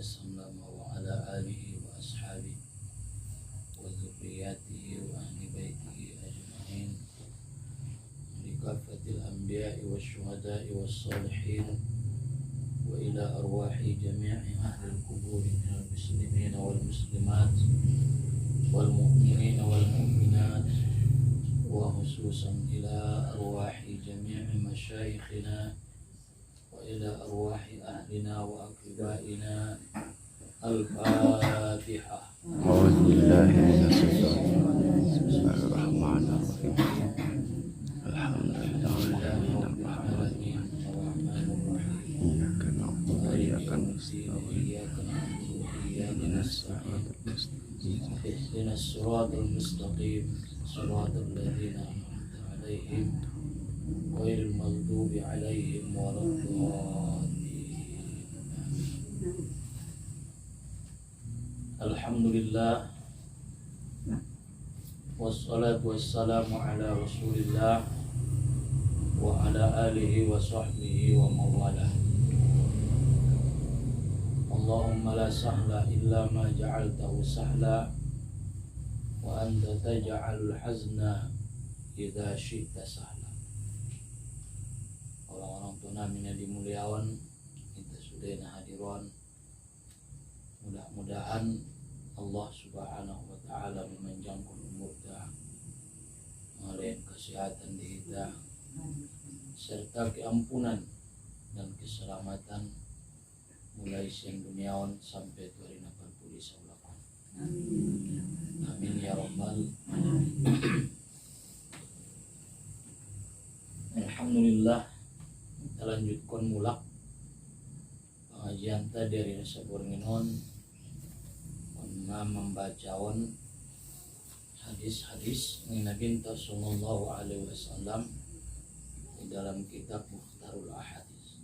وسلم وعلى آله وأصحابه وذرياته وأهل بيته أجمعين لكافة الأنبياء والشهداء والصالحين وإلى أرواح جميع أهل القبور من المسلمين والمسلمات والمؤمنين والمؤمنات وخصوصا إلى أرواح جميع مشايخنا وإلى أرواح أهلنا وأقربائنا. الفاتحة. أعوذ بالله من الشيطان الرجيم. بسم الله الرحمن الرحيم. الحمد لله رب العالمين إياك نعبد وإياك نستعين اهدنا الصراط المستقيم اهدنا الصراط المستقيم صراط الذين أنعمت عليهم غير المغضوب عليهم ولا الضالين. Alhamdulillah wassalatu wassalamu ala rasulillah wa ala alihi wa sahbihi wa mawalah. Allahumma la sahla illa ma ja'altahu sahla wa anta taj'alul hazna idza syi'ta sahla. Orang-orang tunamina dimuliawan, kita sudah hadiron. Mudah-mudahan Allah subhanahu wa ta'ala memanjangkan umur kita, memberikan kesehatan di kita, serta keampunan dan keselamatan mulai siang duniawan sampai tuari napal pulih saulakan. Amin ya rabbal alamin. Alhamdulillah, kita lanjutkan mulak pengajian tadi dari rasa bornginon membacakan hadis-hadis Nabi sallallahu alaihi wasallam di dalam kitab Mukhtarul Ahadits.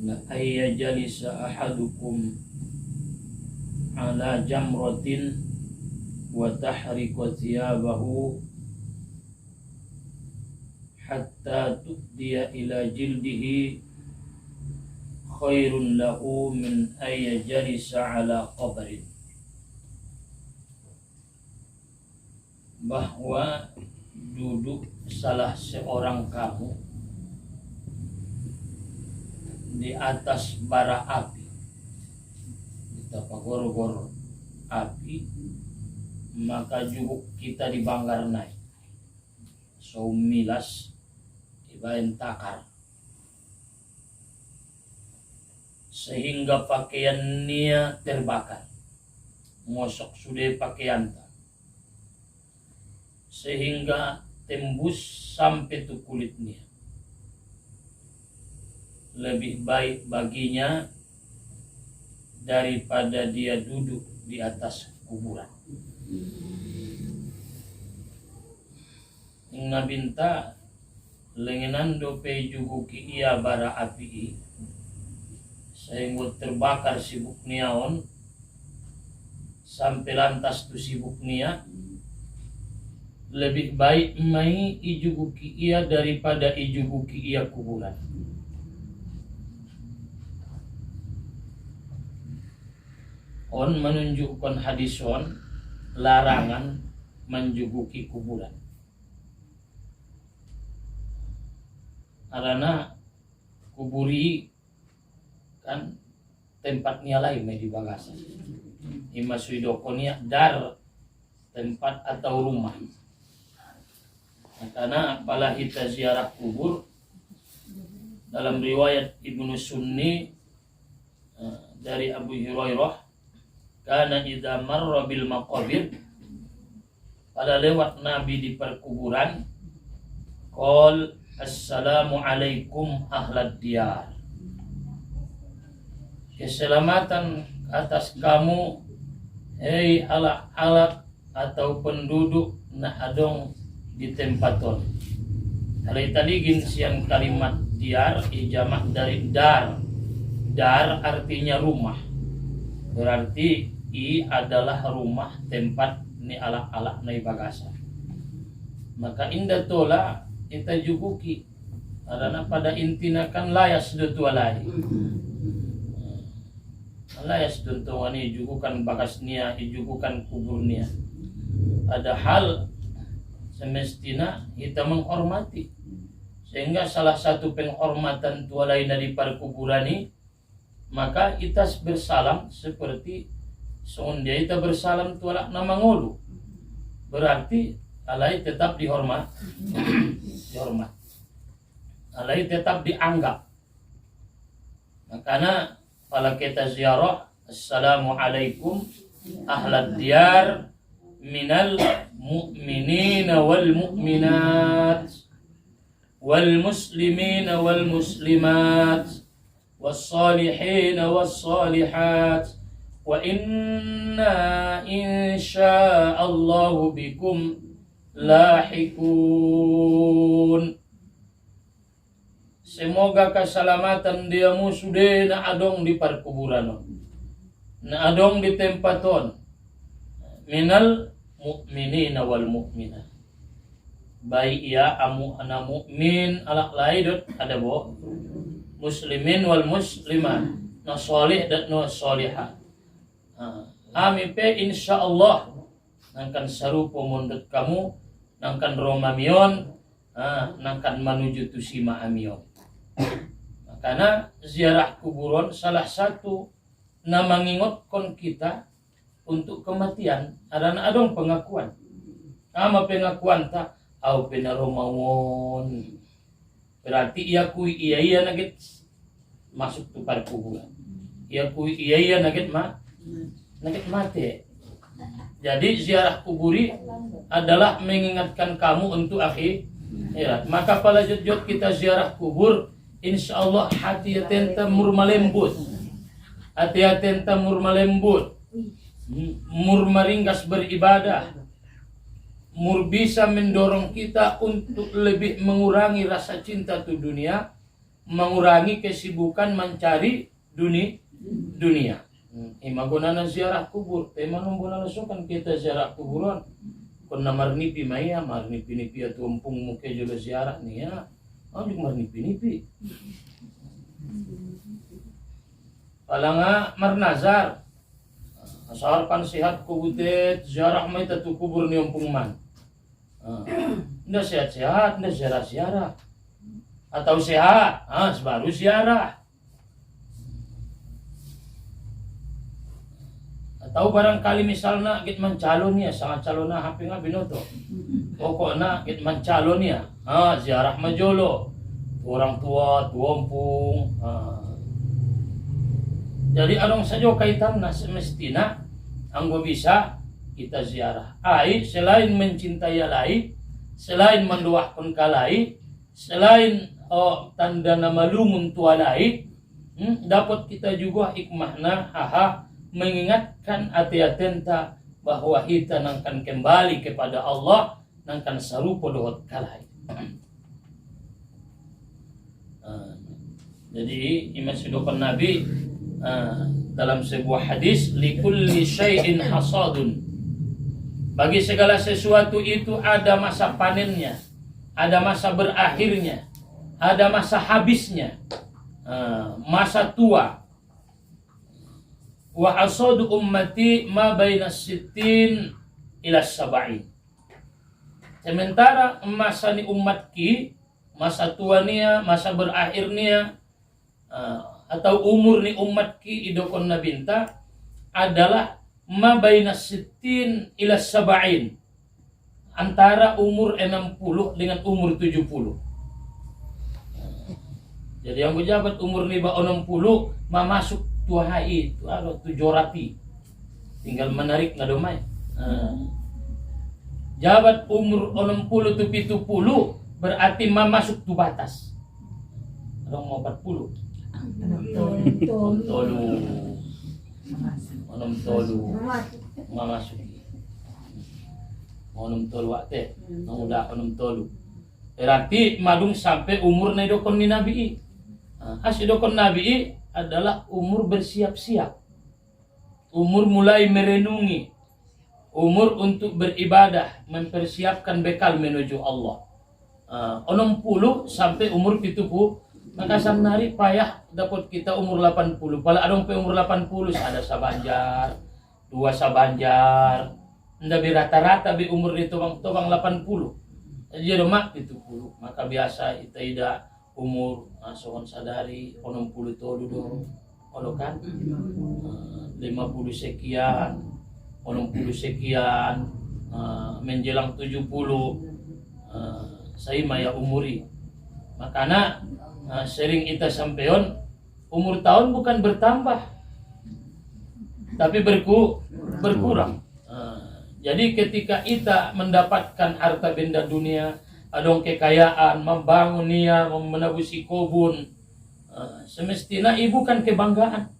La ayyajalisa ahadukum ala jamratin wa tahriqu thiyabahu hatta tu'diya ila jildihi khairun lahu min ayyajalisa ala qabrin. Bahwa duduk salah seorang kamu di atas bara api, di tapagor-gor api, maka jubuk kita dibanggar naik saumilas ibaen takar, sehingga pakaiannya terbakar, ngosok sudah pakaiannya, sehingga tembus sampai tu kulitnya. Lebih baik baginya daripada dia duduk di atas kuburan. Inga binta lengenan dope juguki ia bara api sehingga terbakar sibuk niaon sampai lantas tu sibuk nia. Lebih baik mai ijuguki ia daripada ijuguki ia kuburan. On menunjukkan hadison larangan menjuguki kuburan. Karena kuburi kan tempatnya lain di bagasan. Ima suidokonia dar tempat atau rumah. Karena apabila kita ziarah kubur, dalam riwayat Ibnu Sunni dari Abu Hurairah, kana idza marra bil maqabir, pada lewat Nabi di perkuburan, qol assalamu alaikum ahlad diyar, keselamatan atas kamu hei alat-alat atau penduduk na adong di tempaton. Kalau tadi ginsian kalimat diyar ijamak dari dar. Dar artinya rumah, berarti i adalah rumah tempat ni alat-alat nai bagasa. maka indah tola kita juguki karena pada intinya kan layas dutualai layas duntuani jugukan bakasnya ijugukan kuburnya. Padahal semestinya kita menghormati, sehingga salah satu penghormatan tualai dari kuburan ini, maka kita bersalam seperti sondia kita bersalam tualak nama ngolu, berarti alai tetap dihormat, alai tetap dianggap. Makanya kalau kita ziarah, assalamualaikum ahlad diyar minal mu'minin wal mu'minat wal muslimin wal muslimat was salihin was salihat wa inna insya'allahu bikum lahikun. Semoga keselamatan diamu sudah na adong di perkuburan, na adong di tempaton minal mu'minina wal mu'minat. Baik ia amu ana mukmin alak laidot ada bo muslimin wal muslimat na solih dan na solihah. Ami pe insyaallah nangkan sarupo mundet kamu nangkan romamion nangkan menuju tusima amion. Karena ziarah kuburan salah satu na mengingatkan kita untuk kematian. Adong pengakuan. Ama pengakuan tak au penaromawon. Berarti ia nagit masuk tu kuburan. Ia nagit mati. Jadi ziarah kuburi adalah mengingatkan kamu untuk akhirat. Maka pada jod kita ziarah kubur, insyaallah hati atenta murma lembut. Hati atenta murma lembut. Mur maringgas beribadah. Mur bisa mendorong kita untuk lebih mengurangi rasa cinta tu dunia, mengurangi kesibukan mencari dunia. Imagonana ziarah kubur, temanumbunan sukan kita ziarah kuburan. Kena marnipi maya, marnipi tumpung muke juga ziarah nih ya. Anjuk marnipi. Palanga marnazar. Asalkan sehat kubutet ziarah mai tatu kubur ni umpung man. Nda sehat-sehat, nda ziarah. Atau sehat, baru ziarah. Atau barangkali misalnya kita mencalon ya, sangat calon na hampir nga binoto. Pokoknya kita mencalon ya, ziarah majolo, orang tua, tuompung. Jadi adong saja kaitan na semestinya, anggo bisa kita ziarah. Selain mencintai alai, selain mendoakan kalai, selain tanda nama lumun tualai, dapat kita juga hikmahna mengingatkan hati-hatenta bahwa kita nangkan kembali kepada Allah, nangkan sarupo dohot kalai. Jadi imam sudokan Nabi dalam sebuah hadis, likulli syai'in hasadun. Bagi segala sesuatu itu ada masa panennya, ada masa berakhirnya, ada masa habisnya, masa tua. Wa hasadu ummati ma baina sittin ila sab'in. Sementara masa ni umatki, masa tuanya, masa berakhirnya, atau umur ni umatki idokon nabinta adalah ma baina sittin ila sab'in. Antara umur 60 dengan umur 70. Jadi yang berjabat umur ni ba 60 masuk tuahai itu ada tujorati, tinggal menarik na domai. Jabat umur 60 tu 70 berarti masuk tu batas. Adong mau 40. Tolu. Masuk. Onum tolu ate. Udah onum tolu. Berarti madung sampai umur na idokon ni Nabi. Asidokon Nabi adalah umur bersiap-siap, umur mulai merenungi, umur untuk beribadah, mempersiapkan bekal menuju Allah. 60 sampai umur 70, maka samnari payah dapat kita umur 80. Pala adong pe umur 80 ada sabanjar, 2 sabanjar. Nda bi rata-rata bi umur di tobang 80. Jadi mak 70. Maka biasa kita ida umur sohon sadari 60 tolu do. Ono kan? 50 sekian, 60 sekian, menjelang 70. Saya maya umuri. Makanya sering kita sampeon umur tahun bukan bertambah tapi berkurang. Jadi ketika kita mendapatkan harta benda dunia, adong kekayaan, membangun nia, menabusi kebun, semestinya ibu kan kebanggaan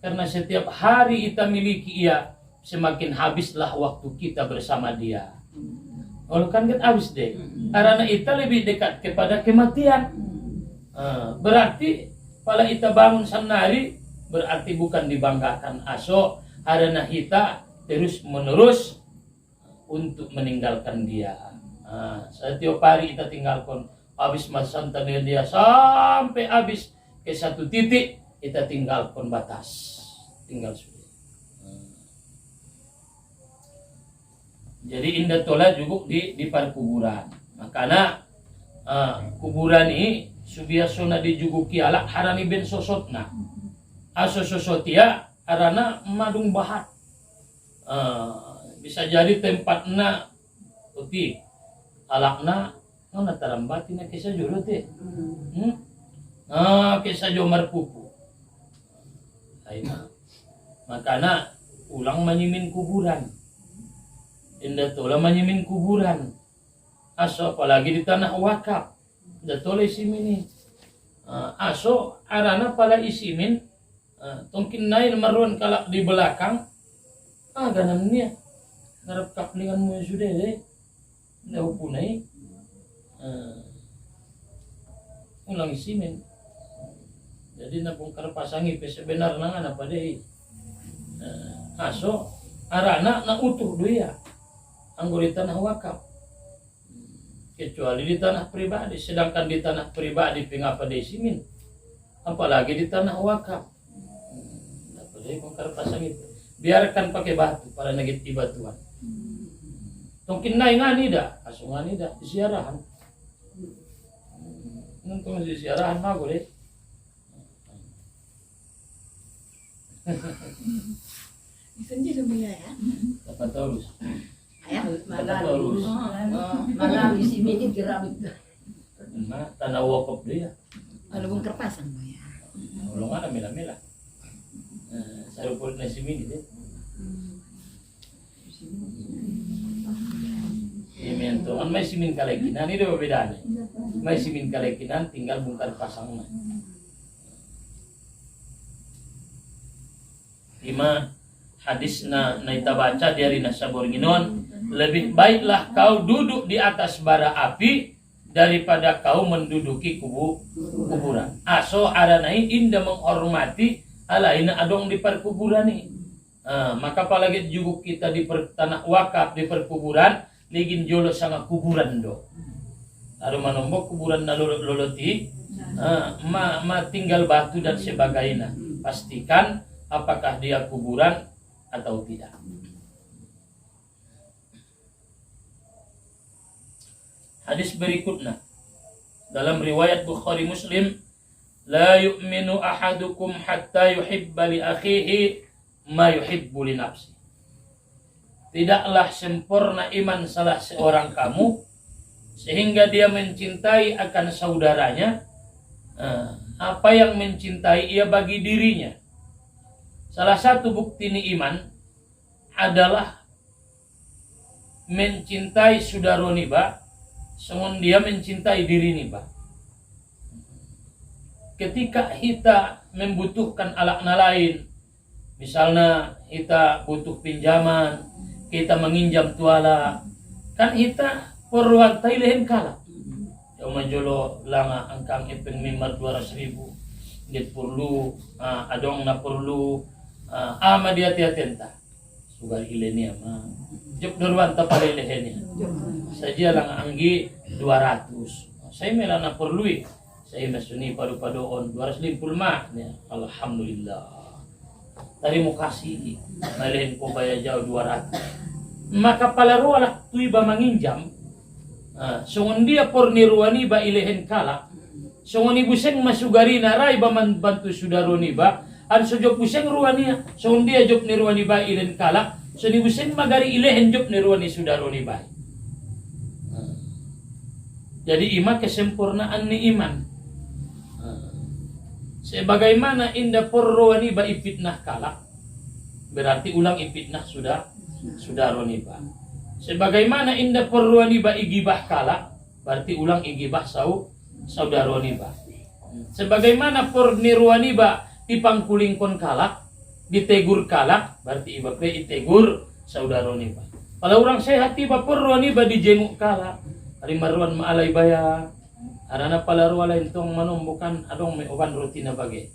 karena setiap hari kita miliki ia, semakin habislah waktu kita bersama dia. Kalau kan habis deh, karena kita lebih dekat kepada kematian. Berarti kalau kita bangun sanari, berarti bukan dibanggakan aso, karena kita terus menerus untuk meninggalkan dia. Setiap hari kita tinggalkan, habis masa dia sampai habis ke satu titik, kita tinggalkan batas, tinggal sudah. Jadi indah tola juga di perkuburan. Makanya kuburan ini subiasona dijuguki alak harani ben sosotna. Aso sosotia arana madung bahat. Bisa jadi tempatna uti alakna nona tarambatina kisah juro teh. Kisah jomar pupu. Aina. Makanya ulang menyimin kuburan. Indah tola menyimin kuburan. Aso apalagi di tanah wakaf. Indah tola isimini. Aso arana pala isimin. Tungkin nain maruan kalak di belakang. Ganan niya. Ngarap kaplingan mo yung sudah eh. Naupo na eh. Ulang isimin. Jadi napungkar pasangi sebenar na nga na pa deh. Aso arana na utuh doya. Anggo di tanah wakaf. Kecuali di tanah pribadi. Sedangkan di tanah pribadi pengapa desimin. Apalagi di tanah wakaf. Apa deh pungkar pasang itu. Biarkan pakai batu para nagit ibatuan. Tungkin na nga nida. Aso nga nida. Disiarahan. Nuntung disiarahan mago deh. Isenji lumia ya. Dapat terus. Ayah, Terus. malam isi mini keramik. Nah, tanah wakaf dia. Kalau bung kerpasan mo ya. Ulang ada mila-mila. Sarupul na si Mini deh. Imentoan may simin kalekinan ini berbeda nih. May simin kalekinan tinggal bongkar pasang na. Ima hadis na ita baca dari nasabor nginon, lebih baiklah kau duduk di atas bara api daripada kau menduduki kuburan. Aso aranai indah menghormati alaina adong di perkuburan ini. Maka apalagi juga kita di tanah wakaf di perkuburan ligin jolo sama kuburan do. Ada manombok kuburan na loloti, ma tinggal batu dan sebagainya. Pastikan apakah dia kuburan atau tidak. Hadis berikutnya dalam riwayat Bukhari Muslim, la yu'minu ahadukum hatta yuhibba li akhihi ma yuhibbu li nafsi. Tidaklah sempurna iman salah seorang kamu sehingga dia mencintai akan saudaranya apa yang mencintai ia bagi dirinya. Salah satu bukti ni iman adalah mencintai saudara niba semun dia mencintai diri niba. Ketika kita membutuhkan alakna lain, misalnya kita butuh pinjaman, kita menginjam tuala, kan kita perwantai lehen kala. Yang menjolo langa angkang ipeng mimar 200.000, dia perlu, adong na perlu, ama dia tiatenta. sugar ilenia mah jok nurwan tapalelehenya saja lang anggi 200 saya melana perlui saya masuni padu-padoon 250 ya alhamdulillah terima kasih nalehen ko bayar jauh 200 maka palaru alak tui ba manginjam songon dia por niruani ba ilehen kala songon ibu seng masugari narai ba bantu sudaroni ba an sojok buseng ruania songon dia jok niruani ba ilehen kala so ni buseng magari ilehen jok niruani sudaroni ba jadi iman kesempurnaan ni iman sebagaimana indah porroani ba ipitnah kalak berarti ulang ipitnah sudah roni ba sebagaimana indah porroani ba igibah kalak berarti ulang igibah saudaroni ba sebagaimana porniruani ba tipangkulingkon kalak ditegur kalak berarti iba pe itegur saudaroni ba kalau orang sehat tiba porroani ba dijenguk kalak hari maruan maalay baya arana palaru ala intong manumbukan adong may oban rutina bagi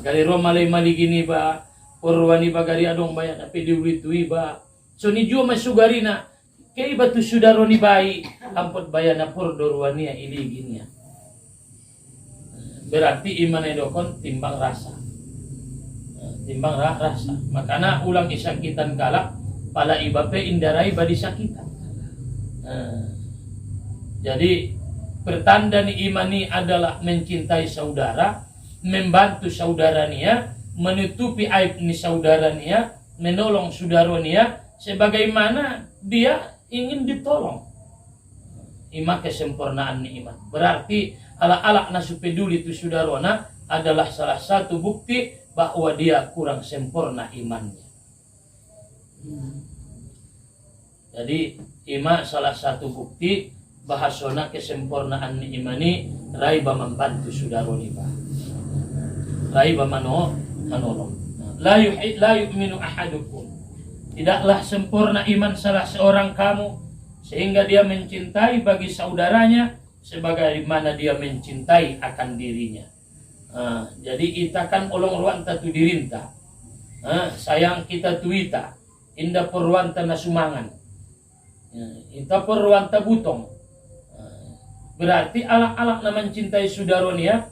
gari ro malay maligini ba porwani ba gari adong baya tapi diwitui ba so ni juo masugari na kay ba tu sudaro ni bai ampot baya na por dorwania iliginya berarti iman edokon timbang rasa rasa makana ulang isakitan kalak pala iba pe indarai ba disakitan. Jadi pertanda ni imani adalah mencintai saudara, membantu saudaranya, menutupi aib ni saudaranya, menolong saudaranya sebagaimana dia ingin ditolong. Ima kesempurnaan ni iman. Berarti ala-ala nasu peduli tu saudarana adalah salah satu bukti bahwa dia kurang sempurna imannya. Jadi ima salah satu bukti bahasona kesempurnaan ni imani raiba membantu saudaroni ba raiba manolong la yu'minu ahadukum tidaklah sempurna iman salah seorang kamu sehingga dia mencintai bagi saudaranya sebagaimana dia mencintai akan dirinya. Jadi kita kan olong ruanta tu dirinta sayang kita tuita indah perruanta na sumangan ita perruanta butong berarti alak-alak na mencintai saudaronia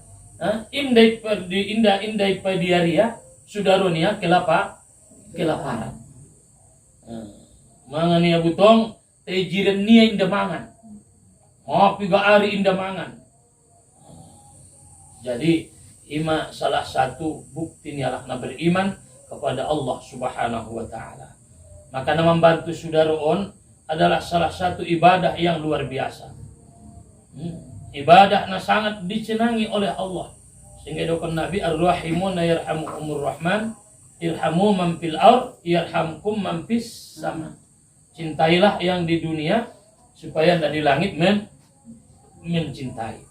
indah padiaria saudaronia kelaparan mangan niya butong tejiran niya indah mangan piga ari indah mangan jadi ima salah satu bukti ni alak na beriman kepada Allah Subhanahu wa taala maka na membantu saudaroon adalah salah satu ibadah yang luar biasa. Ibadah na sangat disenangi oleh Allah. Sehingga dokon Nabi ar-rahimuna yarhamukumur rahman irhamu man fil ard yarhamkum man fis sama. Cintailah yang di dunia supaya yang di langit mencintai.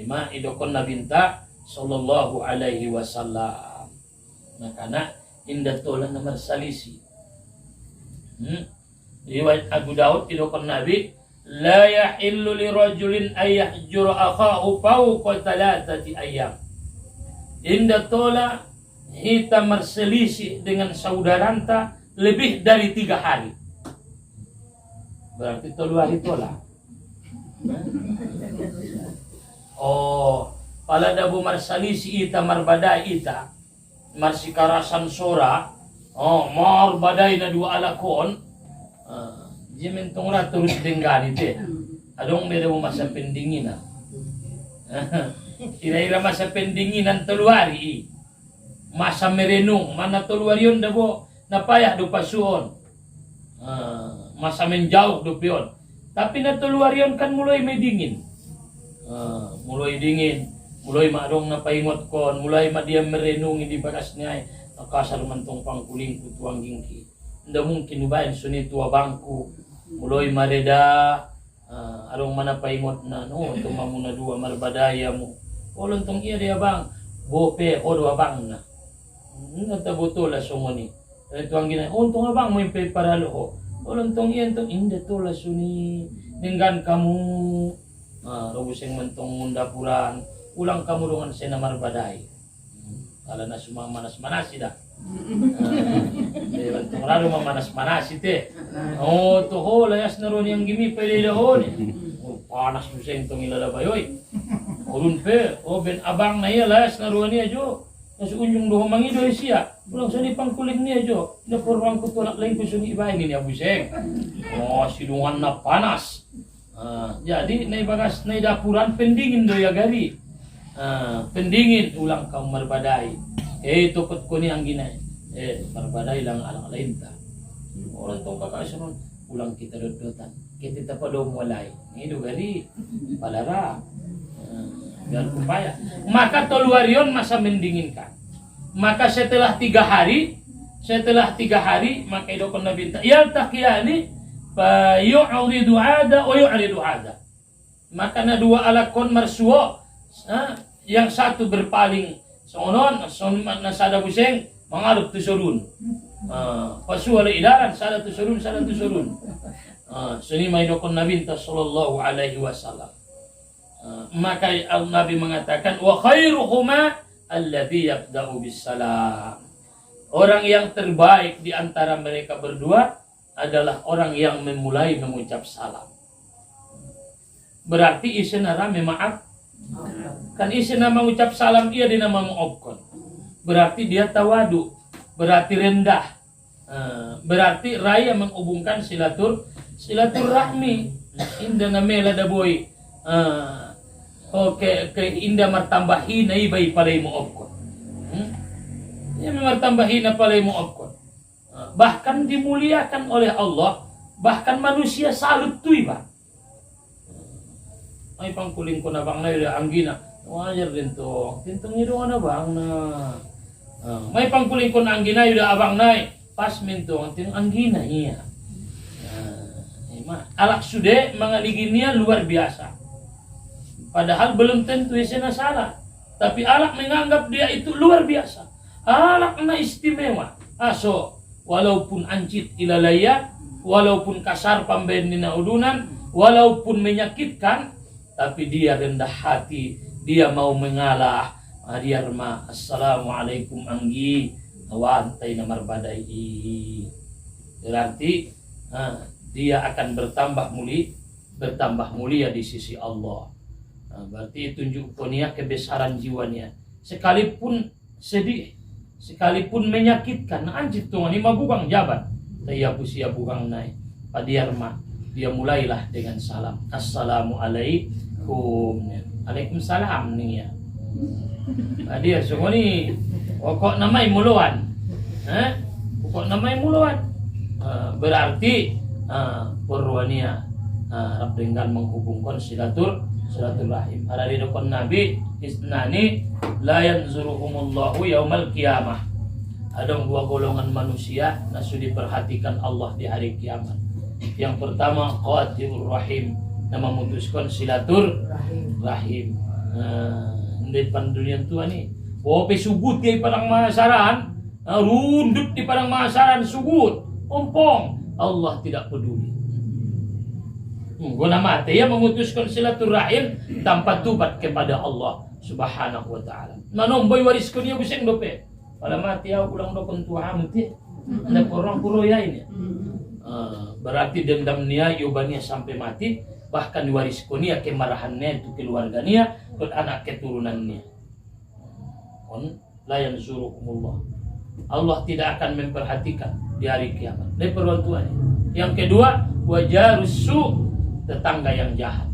Ima idokon Nabi sallallahu alaihi wasallam. Makana indah tola nomor salisi. Riwayat Abu Daud idokon Nabi la yahillu li rajulin ay yahjura akhahu fawqa 3 ayyam. Inda tola kita berselisih dengan saudaranta lebih dari 3 hari. Berarti tolu hari tola. Pala dabu marsalisi ita marbadai ita marsikarasan sora marbadai na 2 alakon jimentong ra terus denggan itu adong beda masa pendinginan ira-ira masa pendinginan teluari masa merenung mana teluarion dabo napayah do pasuon masa menjauh do pion tapi na teluarion kan mulai medingin mulai dingin mulai madong napaingot kon mulai dia merenungi di bakasnya kasar mentong pangkuling kutuang gingki nda mungkin ubayan suni tua bangku mulai mareda arong mana paingot na untuk mamuna 2 marbadaya mo olontong iya dia bang bope odo abang na nata botola songoni ito ang gina untong abang mo impe paralo olontong iya entong inda tola suni ninggan kamu robuseng mentong mundapuran ulang kamu dengan sena marbaday kala na sumang manas-manas ida Bantong raro mamanas-manas ite. Oh, toho layas na ron yang gimi pwede dahon. Oh, panas buseng tong ilalabayoy. Ulun pe, oh ben abang na iya layas na ron niya jo. Nas unjung doho mangido siya. Ulang sani pangkuling niya jo. Na porwang ko tolak lain ko suni ibahin niya buseng. Oh, sidungan na panas. Jadi nai bagas nai dapuran pendingin do ya gari. Pendingin ulang kau marbadai. Tokot ko ni ang ginay. Marbadai lang alang lain ta. Orang tong kakasunon ulang kita dodotan. Kita pa do mulai. Ni do gari palara. Biar upaya. Maka toluarion masa mendinginkan. Maka setelah 3 hari maka idokon Nabi yaltaqiyani fa yu'ridu 'ada wa yu'ridu 'ada. Maka na dua alakon marsuo, yang satu berpaling sonon na sada buseng mangarep tu surun. Pasual idaran sada tu surun. Suni may dokon Nabi sallallahu alaihi wasallam. Maka Nabi mengatakan wa khairuhuma alladhi yabda'u bis salam. Orang yang terbaik di antara mereka berdua adalah orang yang memulai mengucap salam. Berarti isena rame maaf. Kan isena mengucap salam ia dinama maafkan. Berarti dia tawadu, berarti rendah. Berarti raya menghubungkan silaturahmi. Indah namela daboy. Ke indah martambahin na ibay palay maafkan. Ia martambahin na palay maafkan. Bahkan dimuliakan oleh Allah, bahkan manusia salut tu iba. Ay pangkuling ko na bang na yun anggina. Wajar din to. Tintong nyo doon na bang na. May pangkuling ko na anggina yun abang na. Pas minto ang tinong anggina niya. Alak sude mga ligin niya luar biasa. Padahal belum tentu siya na salah. Tapi alak menganggap dia itu luar biasa. Alak na istimewa. So walaupun ancit ilalaya, walaupun kasar pambayan na udunan, walaupun menyakitkan, tapi dia rendah hati, dia mau mengalah. Dia rema, assalamualaikum anggi, awantay na marbadai. Berarti dia akan bertambah mulia di sisi Allah. Berarti tunjuk punya kebesaran jiwanya. Sekalipun sedih, sekalipun menyakitkan, anjit tuh ini mah bukan jabat. Saya pusia bukan naik. Padiarma dia mulailah dengan salam. Assalamualaikum. Waalaikumsalam nih ya. Dia semua ni kok namai muluan. Kok namai muluan. Berarti perwania dengan menghubungkan silaturahim. Ada di depan Nabi isnani la yanzuruhumullahu yaumal qiyamah. Ada 2 golongan manusia yang sudah diperhatikan Allah di hari kiamat. Yang pertama qatirur rahim, yang memutuskan silaturahim. Di depan dunia tua ni, pe sugut di padang masaran, rundut di padang masaran sugut, ompong. Allah tidak peduli. Guna mati ya memutuskan silaturahim tanpa tubat kepada Allah Subhanahu wa taala. Manomboy waris ko niya buseng dope. Pada mati aku ulang dokon tua mati. Ada orang puroya ini. Berarti dendam niya yobania sampai mati, bahkan waris ko niya kemarahannya itu keluarganya dan anak keturunannya. On la yanzurukumullah. Allah tidak akan memperhatikan di hari kiamat. Dari perwantuannya. Yang kedua, wajarusu, tetangga yang jahat.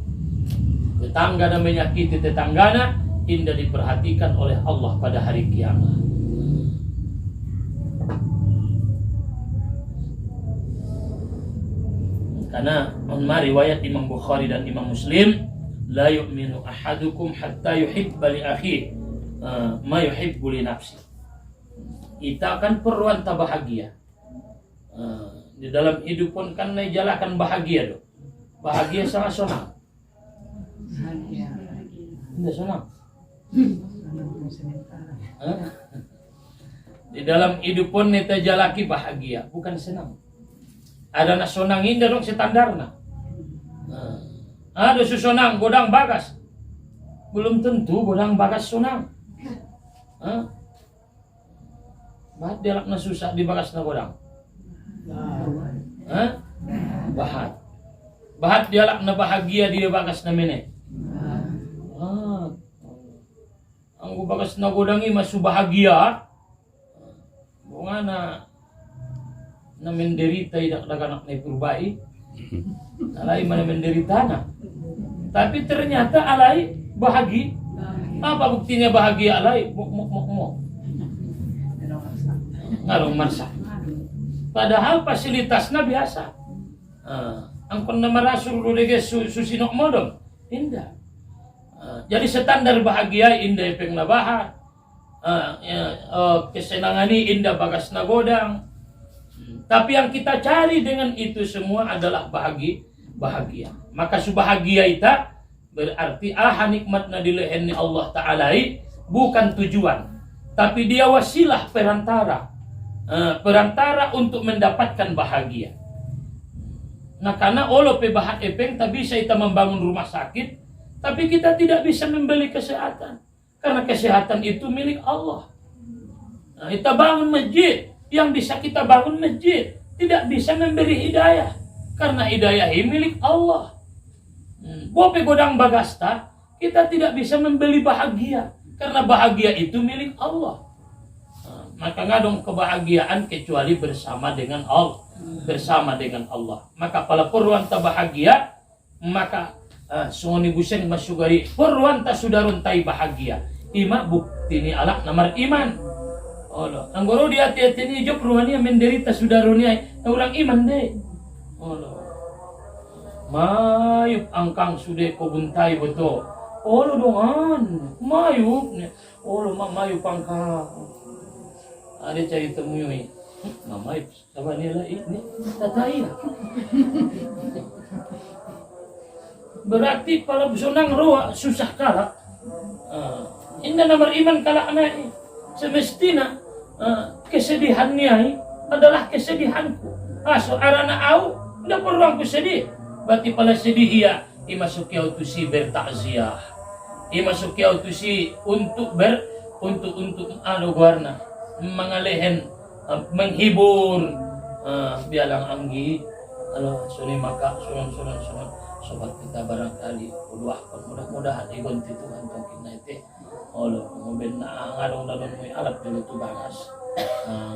Tetangga yang menyakiti tetanggana tidak diperhatikan oleh Allah pada hari kiamat. Karena riwayat Imam Bukhari dan Imam Muslim, la yu'minu ahadukum hatta yuhibba li akhihi ma yuhibbu li nafsi. Kita akan perluan bahagia. Di dalam hidup pun kan jalakan bahagia doh. Bahagia sangat senang. Tidak senang. Di dalam hidup pun neta jalaki bahagia, bukan senang. Ada na sonang indah dong standarna. Ada susonang godang bagas. Belum tentu godang bagas sonang. Bahat dia lakna susah di bagas na godang. Hah? Bahat dia lakna bahagia di bagas na mene. Ang bagas na godangi masu bahagia. Bunga na menderita idak daganak na ipurbai. Alay mana menderita na. Tapi ternyata alay bahagia. Apa buktinya bahagia alay? Mok. Ngarong marsa. Padahal fasilitasnya biasa. Ang pernah merasul rodege susinok modom. Indah. Jadi standar bahagia indah epeng na bahat. Kesenangani indah bagas na godang. Tapi yang kita cari dengan itu semua adalah bahagia. Maka subahagia itu berarti nikmat na dilehen ni Allah Ta'ala bukan tujuan. Tapi dia wasilah perantara. Perantara untuk mendapatkan bahagia. Nah karena Allah pebahat epeng tak bisa kita membangun rumah sakit, tapi kita tidak bisa membeli kesehatan. Karena kesehatan itu milik Allah. Nah, kita bangun masjid, yang bisa kita bangun masjid tidak bisa memberi hidayah. Karena hidayah ini milik Allah. Bope godang bagasta, kita tidak bisa membeli bahagia. Karena bahagia itu milik Allah. Maka ngadong kebahagiaan kecuali bersama dengan Allah. Maka pala purwan ta bahagia, maka sungoni buseng masugari purwan ta sudarun tai bahagia. Ima bukti ni alak namar iman. Allah, anggoro dia hati-hati ni job ruhani menderita sudarunia orang iman deh. Allah. Mayup angkang sude ko buntai beto. Allah dongan, mayup ne. Allah mayup angkang. Ada cari temui. Mamai sama ni lah ini tatai lah. Berarti kalau sunang roa susah kalah. Indah nomor iman kalah anak. Semestinya kesedihannya adalah kesedihanku. Soarana au tidak perlu aku sedih. Berarti pada sedih ia imasuk yau tu si bertakziah. Imasuk yau tu si untuk warna mengalehen menghibur bialang anggi kalau suni maka sunan sobat kita barangkali uduahkan mudah-mudahan igonti Tuhan tongkin naite Allah ngoben na ngadong danon moy alat dulu tu bagas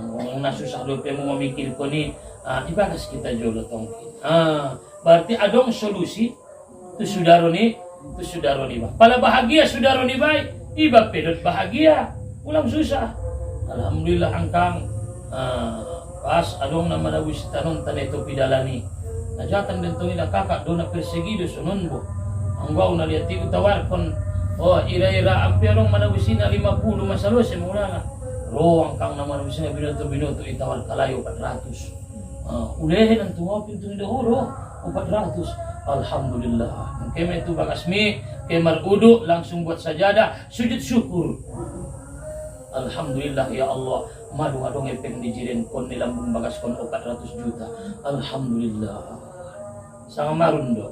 ngomong na susah do pe mo mamikir ko ni ibagas kita jolo tongkin berarti adong solusi tu sudaroni ba pala bahagia sudaroni baik iba pedot bahagia ulang susah alhamdulillah angkang pas adong nama na wisitanon taneto pidalani najatan dento nila kakak do na perseguido sunon bo anggaw na liati utawar kon ira-ira ampiarong manawisina 50 masalos mula ro angkang na manawisina binoto itawar kalayo 400 ulehin ang tungaw pinto ni oro 400 alhamdulillah keme itu bagasmi kemar udu langsung buat sajadah sujud syukur. Alhamdulillah ya Allah, madu adong epeng dijirin kon nilambung bagas kon 400 juta. Alhamdulillah. Sangat marun do.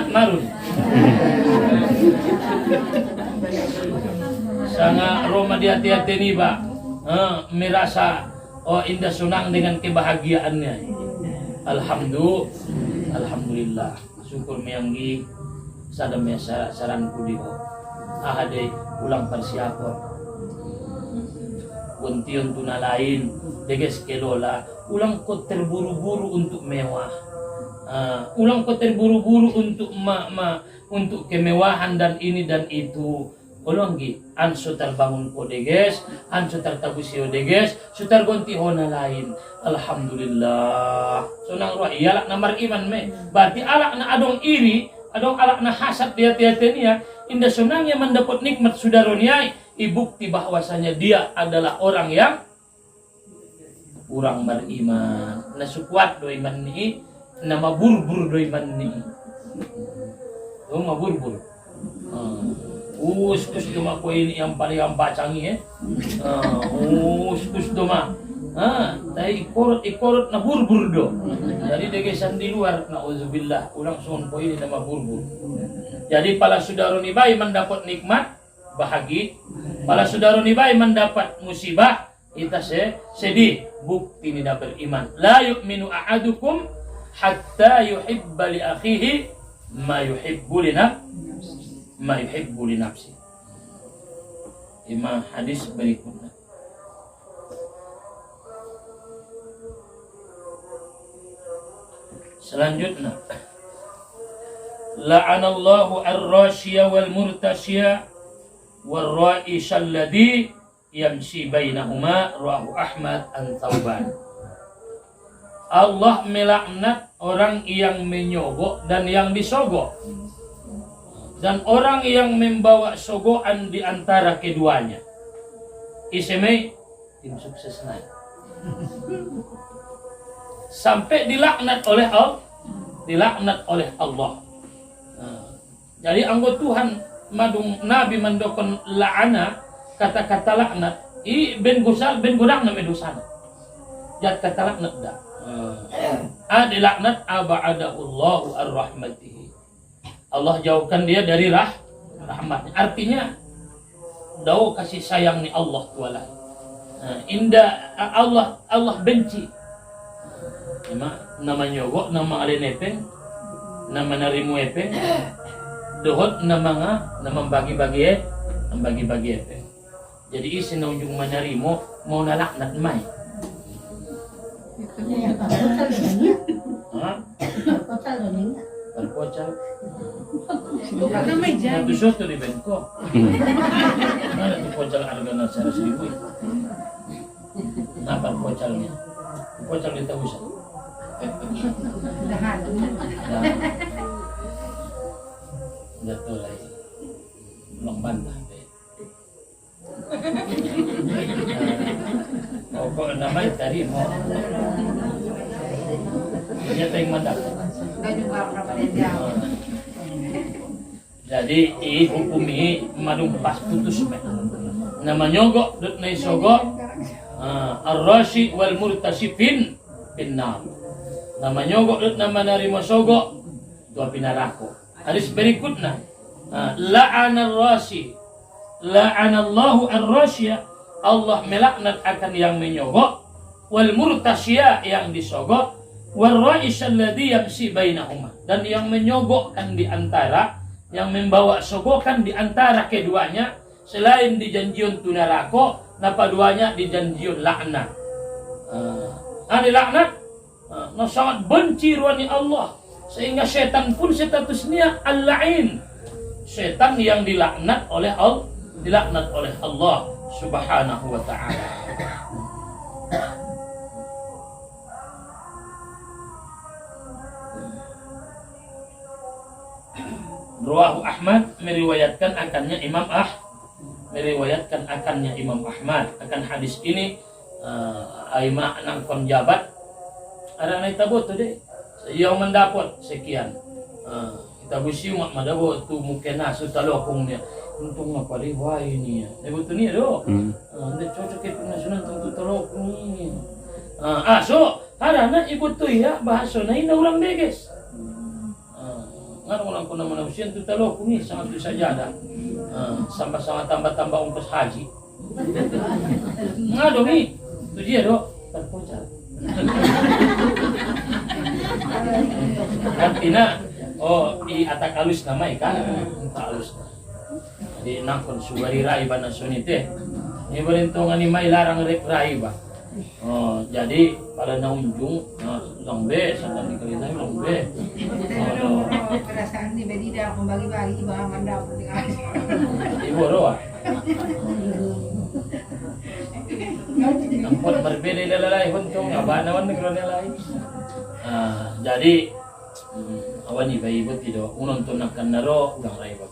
Marun. Sangat Roma di hati-hati nih, Pak. Merasa indah senang dengan kebahagiaannya. Alhamdulillah, syukur meyanggi sadam ya saran kudiho. Ahade ulang persiapon. Kuntion tuna lain, deges kelola, ulang ko terburu-buru untuk mewah. Ulang ko terburu-buru untuk untuk kemewahan dan ini dan itu. Ulang gi, anso terbangun ko deges, anso tertabusio deges, sutar gonti hona lain. Alhamdulillah. So nang ruah iyalak na mariman me. Berarti alak na adong iri, adong alak na hasad dia-tiate niya, inda sunangnya mendapat nikmat sudaronia, ibukti bahwasanya dia adalah orang yang kurang beriman. Na sukuat do iman ni, na maburbur do iman ni. Do maburbur. Us doma ko ini yang paling ambacangi Us doma Tai ikorot na burbur do. Jadi degesan di luar, nauzubillah, ulang suhun po ini nama burbur. Jadi pala saudara ni bayi mendapat nikmat, bahagia. Pala saudara ni bayi mendapat musibah, kita sedih. Bukti tidak beriman. La yu'minu ahadukum hatta yuhibba li akhihi ma yuhibbu li nafsi. Imam hadis berikutnya. Selanjutnya, la'anallahu ar-rashiya wal murtashiya wal ra'isha alladhi yamshi bainahuma, rawahu Ahmad an Thauban. Allah melaknat orang yang menyogok dan yang disogok, dan orang yang membawa sogokan di antara keduanya. Iseme tim sukses naik. Sampai dilaknat oleh Allah. Jadi anggota Tuhan madung Nabi mendokon la'ana, kata-kata laknat ben gurang na medosana. Jat kata laknat dah. Dilaknat aba'adahullahu ar-rahmatihi. Allah jauhkan dia dari rahmatnya. Artinya dau kasih sayang ni Allah Ta'ala. Indah Allah benci. Nama nyogok, nama alin epeng, nama narimu epeng, dohot nama bagi-bagi epeng. Jadi isi na unjung manarimo mau nalaknat mai. Perpocal. Satu soto di Bengkok. Mana tu pocal harga nasi 1.000. Apa pocalnya? Pocal di Tabusan. Betul lah. Belum bantah. Kok namanya tadi mau ternyata yang mendapat. Jadi hukumi madung pas putus nama nyogok dut nai sogok ar-rashi wal murtasifin binnar. Nama nyogok dut nama narima sogok dua pinarako. Hadis berikutnya la'ana ar-rashi la'anallahu ar-rashiya, Allah melaknat akan yang menyogok, wal murtashiya yang disogok, wal ra'is alladhi yamsi bainahuma, dan yang menyogokkan di antara, yang membawa sogokan di antara keduanya, selain dijanjiun tunarako, napa duanya dijanjiun laknat. Ada laknat, sangat benci ruani Allah, sehingga setan pun statusnya al-la'in, setan yang dilaknat oleh Allah Subhanahu wa ta'ala. Rawahu Ahmad, meriwayatkan akannya Imam Ahmad akan hadis ini. Aima nangkon jabat ada naik tabut tu deh yang mendapat sekian kita busi mak madabo tu mukena sutalokungnya untung apa deh wah ini ya betul ni do anda cocok ke nasional untuk talokung ini so harana ibu tu ya bahasa naik orang beges ngarang ko naman usian tu talokung ni sangat tu saja ada sama-sama tambah ongkos haji ngado ni tu dia do terpocal artinya i atak alus namai kan alus di nangkon sugari raiba na sunite ni berentongan ni mai larang rek raiba jadi pada naunjung lombe sampai dikali naik lombe Perasaan di bedida membagi-bagi bahan mandap ibu roa nampot berbeda lalai untung abanawan negro lalai jadi awan iba ibu tidak unonton akan naro ulang raiba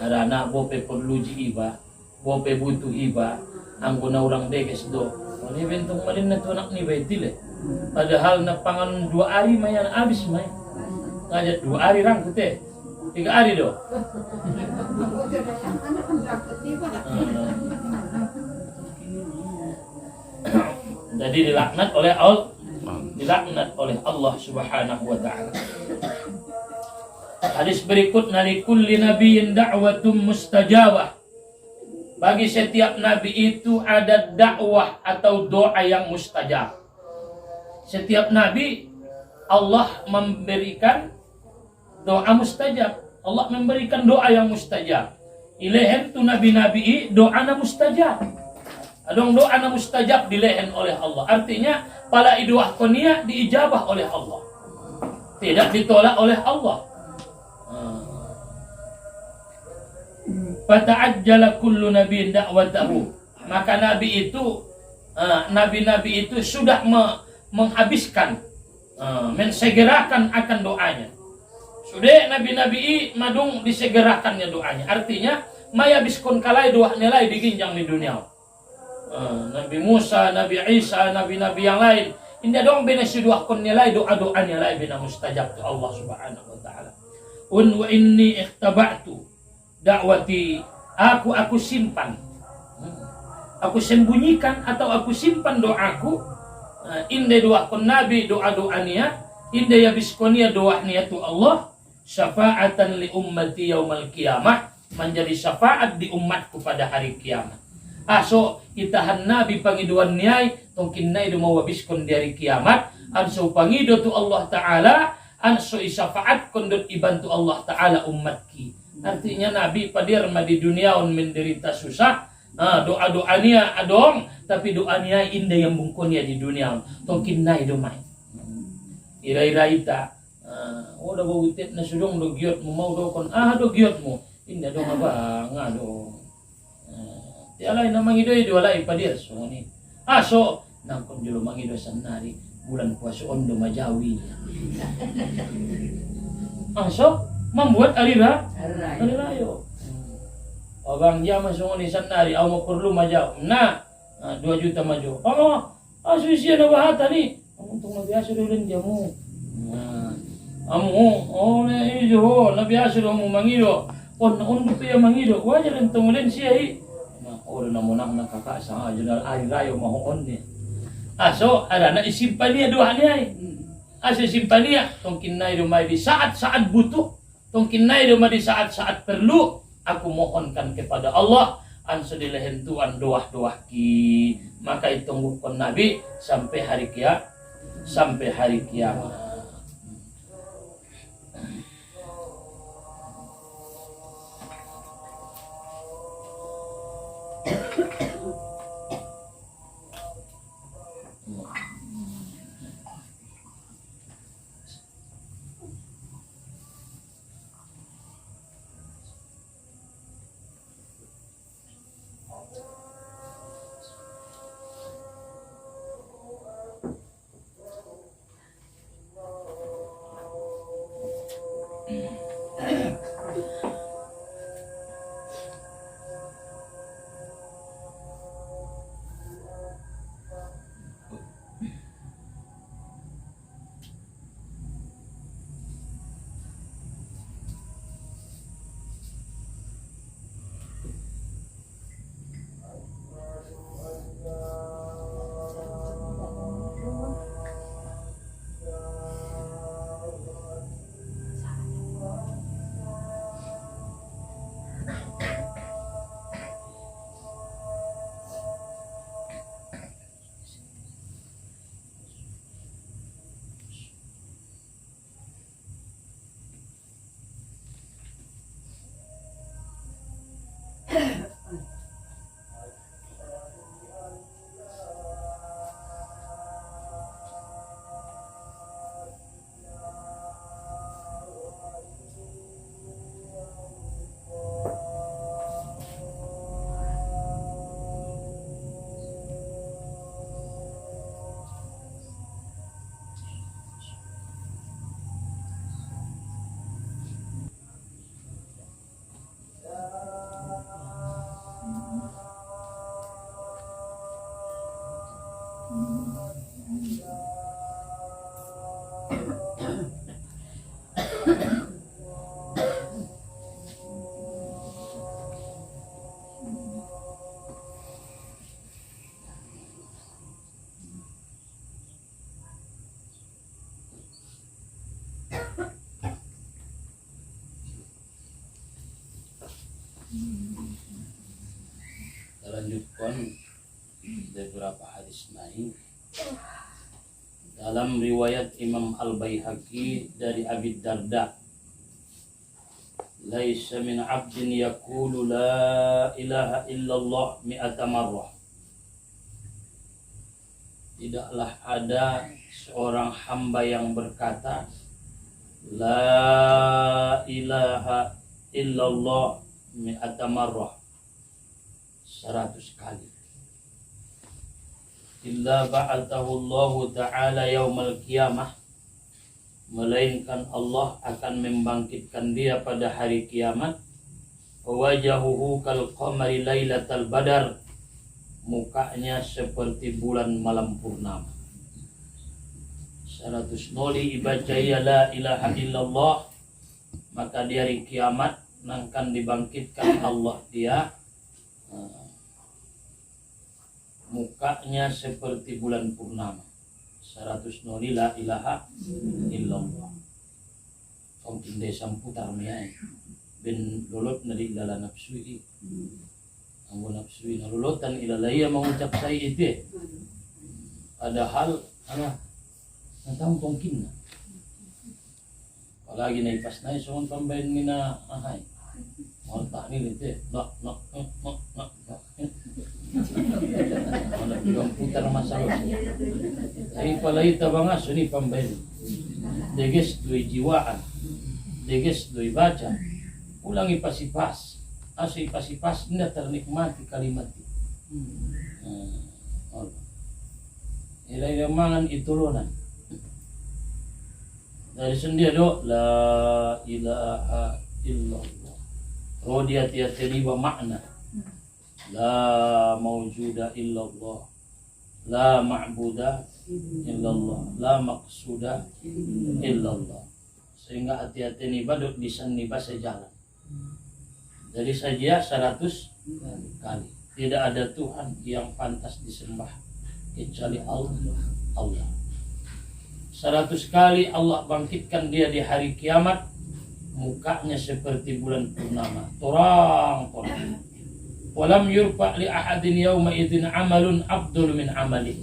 harana bope perluji iba bope butuh iba angguna orang deges do ini bentong malin na tu anak ni baitile padahal na pangan 2 hari mayan habis may ngajak 2 hari rang kute 3 hari do jadi Jadi dilaknat oleh Allah Subhanahu wa taala. Hadis berikutnya, likulli nabiyyin da'watun mustajabah. Bagi setiap nabi itu ada dakwah atau doa yang mustajab. Setiap nabi Allah memberikan doa mustajab. Allah memberikan doa yang mustajab. Ilehen tu nabi-nabi doa mustajab. Adong doa mustajab dilehen oleh Allah. Artinya pala doa konia diijabah oleh Allah. Tidak ditolak oleh Allah. Fata'ajjala kullu nabiyyin da'watahu. Maka nabi itu nabi-nabi itu sudah menghabiskan, mensegerakan akan doanya. Sudah nabi-nabi madung disegerakannya doanya. Artinya maya biskon kalai doa nilai diginjang di dunia. Nabi Musa, Nabi Isa, nabi-nabi yang lain. Indah dong bina sudah kon nilai doa-doanya lain bina mustajab tu Allah Subhanahu wa taala. Wa inni ikhtaba'tu dakwati, aku simpan, aku sembunyikan atau aku simpan doaku. Indah doakan nabi doa-doanya, indah ya biskonia doanya tu Allah, syafaatan li ummati yaumal qiyamah, menjadi syafaat di umatku pada hari kiamat. So itahan nabi pangiduan niai tongkin nai do mau biskon di hari kiamat, anso pangido tu Allah taala, anso syafaat kondot ibantu Allah taala umatki. Artinya nabi padir di dunia menderita susah, doa-doanya adong, tapi doanya indah yang bungkunya di dunia tongkin nai do mai. Ira-ira ita, udah bawitit na sudong do giot mo mau do kon do giot mo indah do mabang do. Tialay na mangidoy do walay padir so ni. So nangkon julo mangido sanari bulan puasa ondo majawi. So membuat arirayo. Abang dia masuk ni sanari au mo perlu majaw. 2 juta majo. Asusia na bahata ni. Untung nabiasa do len jamu. Na ijo nabiasa do mo mangido. Ondo pa mangido. Wajar len tumulen siya Oro na munang nakakaasa judal arirayo mahoon ni. So ada na isimpan niya doa niya. Simpan niya tongkin na dumay di saat-saat butuh. Tongkin na dumay di saat-saat perlu. Aku mohonkan kepada Allah anso dilehen tuan doa-doa ki. Maka itunggu kon nabi sampai hari kiamat. Kita lanjutkan beberapa hadis lain. Dalam riwayat Imam Al-Baihaqi dari Abi Darda, laisa min 'abdin yaqulu la ilaha illallah mi'ata marrah. Tidaklah ada seorang hamba yang berkata la ilaha illallah mi'ata marrah 100 kali, illa ba'athahu Allah ta'ala yaumal qiyamah, melainkan Allah akan membangkitkan dia pada hari kiamat. Wajahuhu kal qamari lailatal badar, mukanya seperti bulan malam purnama. 100 noli ibaca ya la ilaha illallah, maka di hari kiamat akan dibangkitkan Allah dia, mukanya seperti bulan purnama. 100 noli la ilaha illallah. Mungkin desa putar miai ben lolot nadi ilala nafsui. Anggo nafsui nalolotan ilala ia mengucap saya itu. Padahal natang mungkin. Apalagi na ipas na isungon pambayan mina ahay. Morta ni itu. Nak. Mana bilang putar masalah. Ay palay tabanga suni pambayan. Deges dui jiwaan. Deges dui baca. Ulang ipasipas. Aso ipasipas na ternikmati kalimat itu. Ilay mangan itulunan. Dari sendia do la ilaha illallah. Rodiyat yatini wa makna. La mawjuda illallah, la ma'buda illallah, la maqsuda illallah. Sehingga hati-hati ini badut disaniba sejalan. Jadi saja 100 kali. Tidak ada Tuhan yang pantas disembah kecuali Allah. 100 kali Allah bangkitkan dia di hari kiamat, mukanya seperti bulan purnama, terang. Walam yurfa li ahadin yawma idzin amalun afdal min amalihi.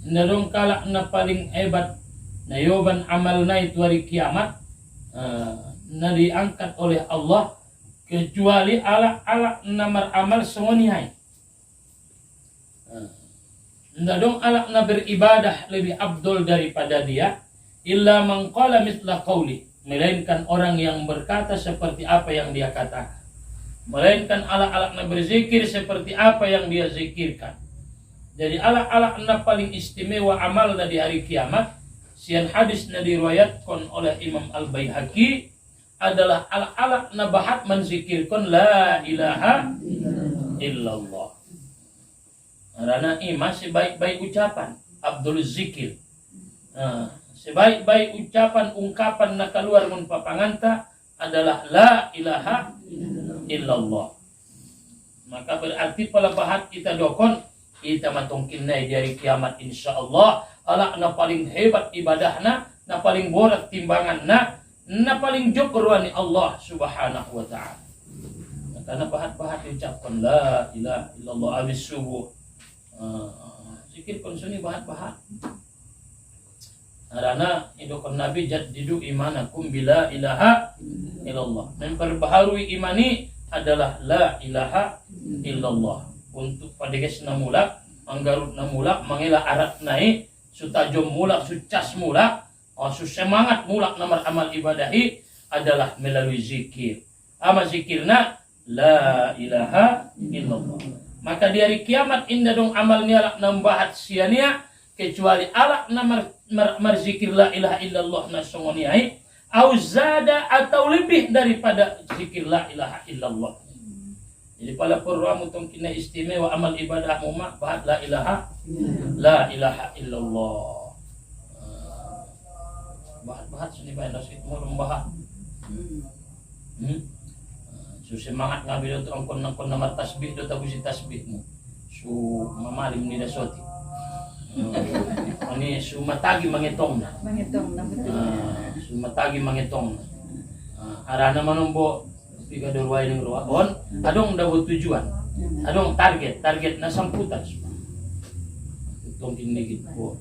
Narong kalak na paling hebat na yoban amal na itu hari kiamat, na diangkat oleh Allah kecuali ala namar amal semuanya. Narong alak na beribadah lebih afdal daripada dia, illa man qala mithla qawli, melainkan orang yang berkata seperti apa yang dia katakan. Melainkan ala-ala na berzikir seperti apa yang dia zikirkan. Jadi ala-ala na paling istimewa amal na di hari kiamat. Sian hadis na diriwayatkan oleh Imam Al-Baihaqi adalah ala-ala na bahat menzikirkan la ilaha illallah. Karena ima sebaik-baik ucapan Abdul Zikir. Sebaik-baik ucapan ungkapan na keluar mun papanganta adalah la ilaha illallah. Maka berarti pala bahat kita dokon kita matungkin na dari kiamat insyaallah ala na paling hebat ibadahna, na paling borat timbangan na paling jokruani Allah subhanahu wa ta'ala. Maka na bahat ucapkan la ilaha illallah abis subuh. Zikir konsuni bahat. Karena idokon Nabi jaddidu imanakum bila ilaha illallah. Memperbaharui imani adalah la ilaha illallah. Untuk padeges na mulak, manggarut na mulak, mangila arat naik, sutajom mulak, sucas mulak, semangat mulak namar amal ibadahi adalah melalui zikir. Ama zikirna la ilaha illallah. Maka di hari kiamat indah dong amal nialak nambahat siania kecuali alak namar zikir la ilaha illallah nasongoniai au zada atau lebih daripada zikir la ilaha illallah. Jadi pada perluan untuk kena istimewa amal ibadah mumak bahat la ilaha illallah. Bahat sini bahan nasit mau membahat. Su semangat ngambil untuk angkon nama tasbih do tabusi tasbihmu. Su mamalim ni dasoti. Ini sumatagi mangitong na betul. Sumatagi mangitong na. Arana manombo tasbih ka durway ning ruwaon adong daw tujuan adong target na samputan itong kinigit ko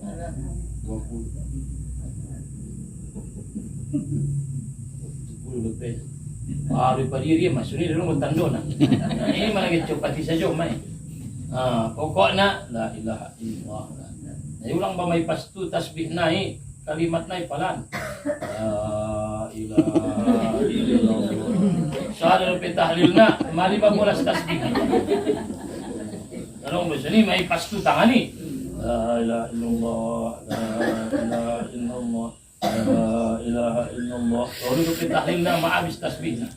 20 pesos Ari pa diri mas ini dulu tando na. Ini malagit cepat sa jo may. Pokok na la ilaha illallah. Ay ulang ba may pastu tasbih na kalimat na palan. La ilaha illallah. Sada pe tahlil na mali ba mula sa tasbih. Anong gusto ni may pastu tangani. La ilaha illallah. La ilaha illallah. La ilaha illallah. Ori ko tahlil na maabis tasbih na.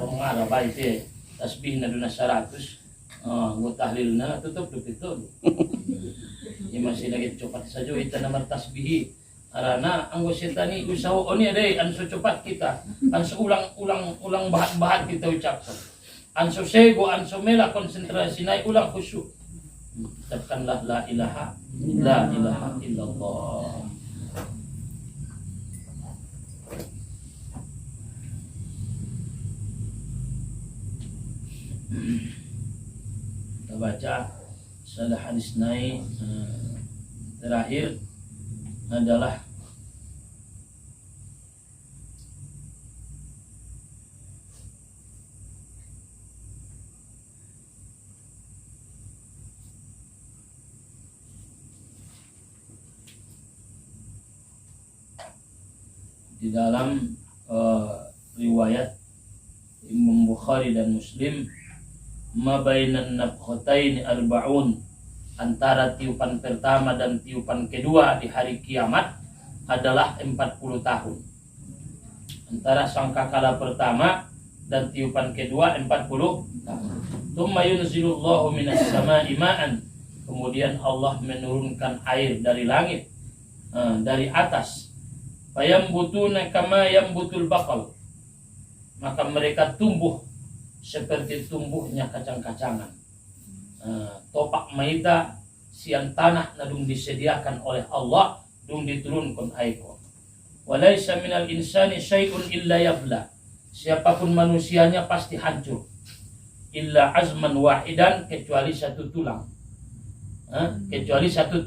Kung nga ba ite tasbih na doon na 100. Tahlil na tutup dupito. Di masih lagi cepat saja kita nomor tasbih. Arana anggo setani usaha oni ade anso cepat kita. Anso ulang bahat kita ucapkan. Anso sego anso mela konsentrasi naik ulang khusyuk. Ucapkanlah la ilaha illallah. Kita baca salah hadis naik terakhir adalah di dalam riwayat Imam Bukhari dan Muslim ma bainan nafkhataini arba'un, antara tiupan pertama dan tiupan kedua di hari kiamat adalah 40 tahun. Antara sangkakala pertama dan tiupan kedua 40 tahun. Tsumma yunzilullahu minas sama'i ma'an, kemudian Allah menurunkan air dari langit, dari atas. Fayambutuna kama yambutul baqal, maka mereka tumbuh seperti tumbuhnya kacang-kacangan. Topak maita siang tanah nadung disediakan oleh Allah dung diturunkan aiko. Walaysa minal insani syai'un illa yabla, siapapun manusianya pasti hancur. Illa azman wahidan, kecuali satu tulang. Kecuali satu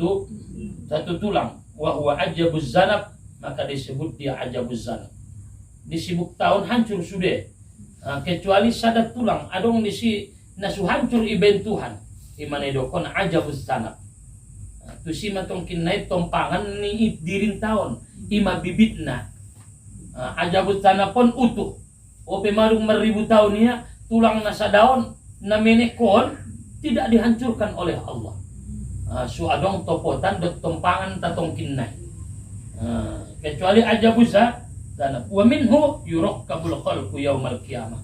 tulang. Wa huwa ajabuz zanab, maka disebut dia ajabuz zanab. Disibuk tahun hancur sudah. Kecuali sadat tulang adong disi nasu hancur ibentuhan imane dokon ajabus tanap. Tu si matongkin nai tompangan ni dirin taon ima bibitna. Ajabus tanap pun utuh. Ope marung 1000 tahun ya tulang nasa daun na menekon tidak dihancurkan oleh Allah. Su adong topotan dok tompangan tatongkin nai. Kecuali ajabus dan wa minhu yurakkabul khalqu yaumal qiyamah.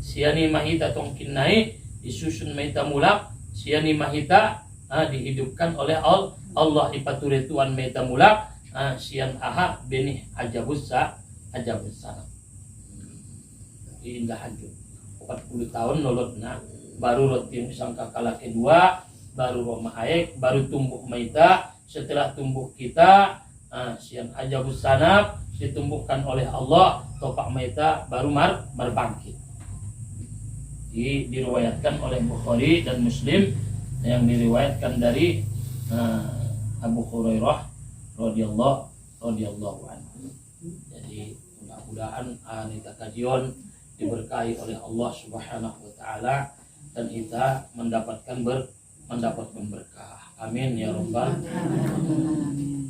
Siani mahita tongkin naik disusun mahita mulak, siani mahita dihidupkan oleh Allah ipature tuan mahita mulak, sian aha benih ajabus sana. Indah hancur 40 tahun nolotna, baru roti sangkakala kedua, baru roma aek, baru tumbuh mahita. Setelah tumbuh kita, sian ajabus sanab ditumbuhkan oleh Allah, topak maita baru berbangkit. Diriwayatkan oleh Bukhari dan Muslim, yang diriwayatkan dari Abu Hurairah radhiyallahu anhu. Jadi mudah-mudahan anita kajian diberkahi oleh Allah Subhanahu wa taala dan kita mendapatkan berkah. Amin ya rabbal alamin.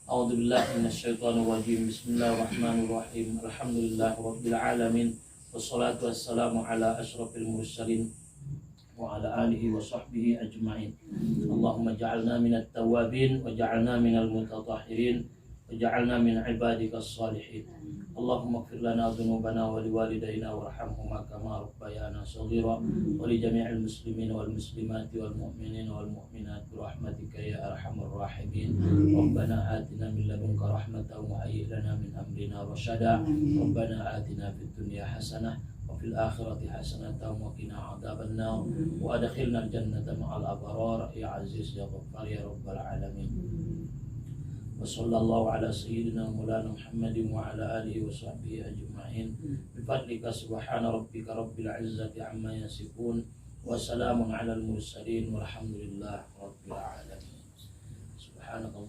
A'udzu billahi minasyaitonir rajim. Bismillahirrahmanirrahim. Alhamdulillahirabbil alamin. Wassalatu wassalamu ala asyrafil mursalin wa ala alihi wa sahbihi ajma'in. Allahumma ja'alna minat tawwabin wa ja'alna minal mutatahhirin wa ja'alna min ibadikas salihin. Allahumma ighfir lana dhunubana wa liwalidayna warhamhuma kama rabbayana shaghira wa li jami'il muslimin wal muslimati wal mu'minina wal mu'minat bi rahmatika ya arhamar rahimin. Rabbana atina min ladunka rahmatan wa hayyi lana min amrina rasyada. Rabbana atina fid dunya hasanah wa fil akhirati hasanatan wa qina adzabannar wa adkhilna al jannata ma'al abrar ya aziz ya ghaffar ya rabbal alamin. Wa sallallahu ala sayyidina Maulana Muhammadin wa ala alihi wa sahbihi ajma'in. Bi fadlika subhana rabbika rabbil izzati amma yasifun. Wa salamun ala al mursalin walhamdulillah rabbil alamin. Subhanallah.